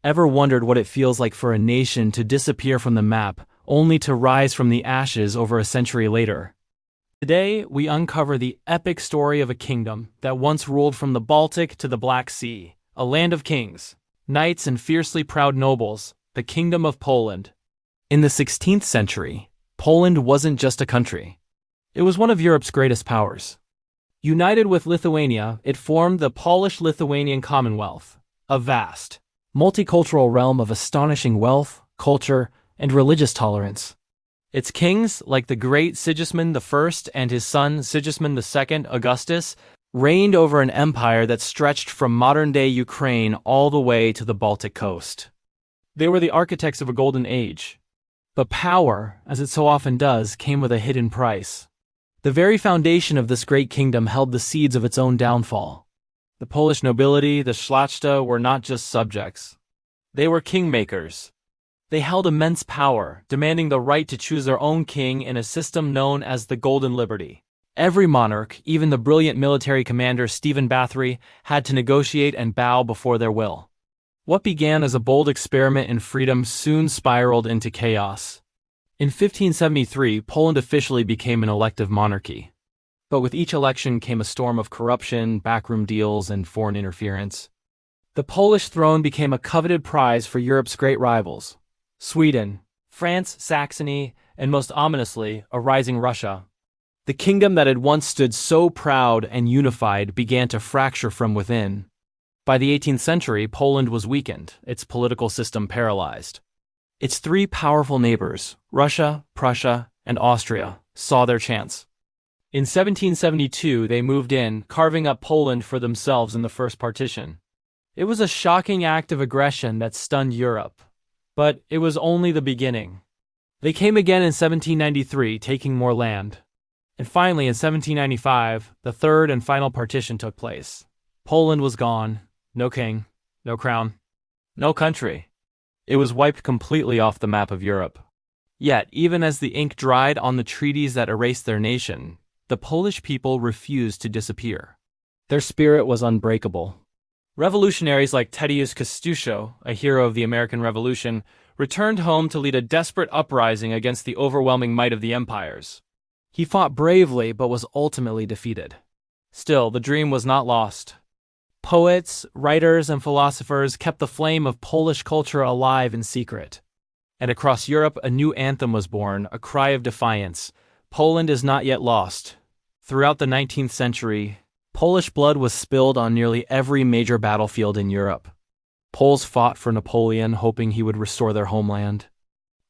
Ever wondered what it feels like for a nation to disappear from the map, only to rise from the ashes over a century later? Today, we uncover the epic story of a kingdom that once ruled from the Baltic to the Black Sea, a land of kings, knights, and fiercely proud nobles, the Kingdom of Poland. In the 16th century, Poland wasn't just a country. It was one of Europe's greatest powers. United with Lithuania, it formed the Polish-Lithuanian Commonwealth, a vast, multicultural realm of astonishing wealth, culture, and religious tolerance. Its kings, like the great Sigismund I and his son Sigismund II Augustus, reigned over an empire that stretched from modern-day Ukraine all the way to the Baltic coast. They were the architects of a golden age. But power, as it so often does, came with a hidden price. The very foundation of this great kingdom held the seeds of its own downfall. The Polish nobility, the Szlachta, were not just subjects. They were kingmakers. They held immense power, demanding the right to choose their own king in a system known as the Golden Liberty. Every monarch, even the brilliant military commander Stephen Bathory, had to negotiate and bow before their will. What began as a bold experiment in freedom soon spiraled into chaos. In 1573, Poland officially became an elective monarchy. But with each election came a storm of corruption, backroom deals, and foreign interference. The Polish throne became a coveted prize for Europe's great rivals: Sweden, France, Saxony, and most ominously, a rising Russia. The kingdom that had once stood so proud and unified began to fracture from within. By the 18th century, Poland was weakened, its political system paralyzed. Its three powerful neighbors, Russia, Prussia, and Austria, saw their chance. In 1772, they moved in, carving up Poland for themselves in the First Partition. It was a shocking act of aggression that stunned Europe. But it was only the beginning. They came again in 1793, taking more land. And finally, in 1795, the third and final partition took place. Poland was gone. No king, no crown, no country. It was wiped completely off the map of Europe. Yet, even as the ink dried on the treaties that erased their nation, the Polish people refused to disappear. Their spirit was unbreakable. Revolutionaries like Tadeusz Kościuszko, a hero of the American Revolution, returned home to lead a desperate uprising against the overwhelming might of the empires. He fought bravely but was ultimately defeated. Still, the dream was not lost. Poets, writers, and philosophers kept the flame of Polish culture alive in secret. And across Europe, a new anthem was born, a cry of defiance. Poland is not yet lost. Throughout the 19th century, Polish blood was spilled on nearly every major battlefield in Europe. Poles fought for Napoleon, hoping he would restore their homeland.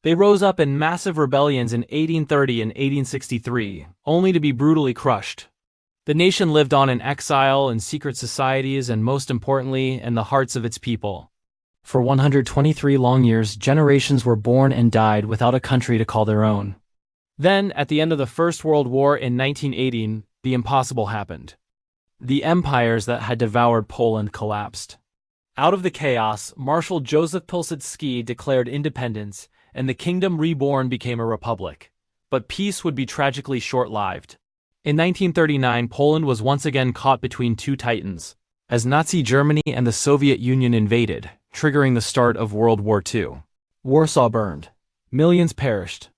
They rose up in massive rebellions in 1830 and 1863, only to be brutally crushed. The nation lived on in exile, in secret societies, and most importantly, in the hearts of its people. For 123 long years, generations were born and died without a country to call their own. Then, at the end of the First World War in 1918, the impossible happened. The empires that had devoured Poland collapsed. Out of the chaos, Marshal Józef Pilsudski declared independence, and the kingdom reborn became a republic. But peace would be tragically short-lived. In 1939, Poland was once again caught between two titans, as Nazi Germany and the Soviet Union invaded, triggering the start of World War II. Warsaw burned. Millions perished.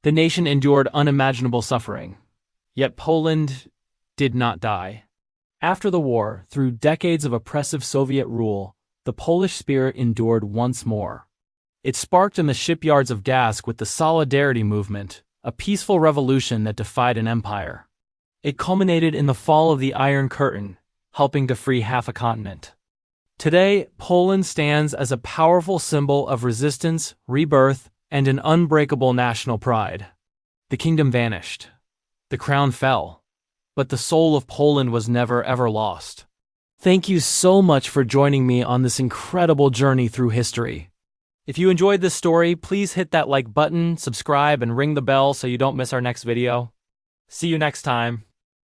The nation endured unimaginable suffering. Yet Poland did not die. After the war, through decades of oppressive Soviet rule, the Polish spirit endured once more. It sparked in the shipyards of Gdańsk with the Solidarity movement, a peaceful revolution that defied an empire. It culminated in the fall of the Iron Curtain, helping to free half a continent. Today, Poland stands as a powerful symbol of resistance, rebirth, and an unbreakable national pride. The kingdom vanished. The crown fell. But the soul of Poland was never ever lost. Thank you so much for joining me on this incredible journey through history. If you enjoyed this story, please hit that like button, subscribe, and ring the bell so you don't miss our next video. See you next time.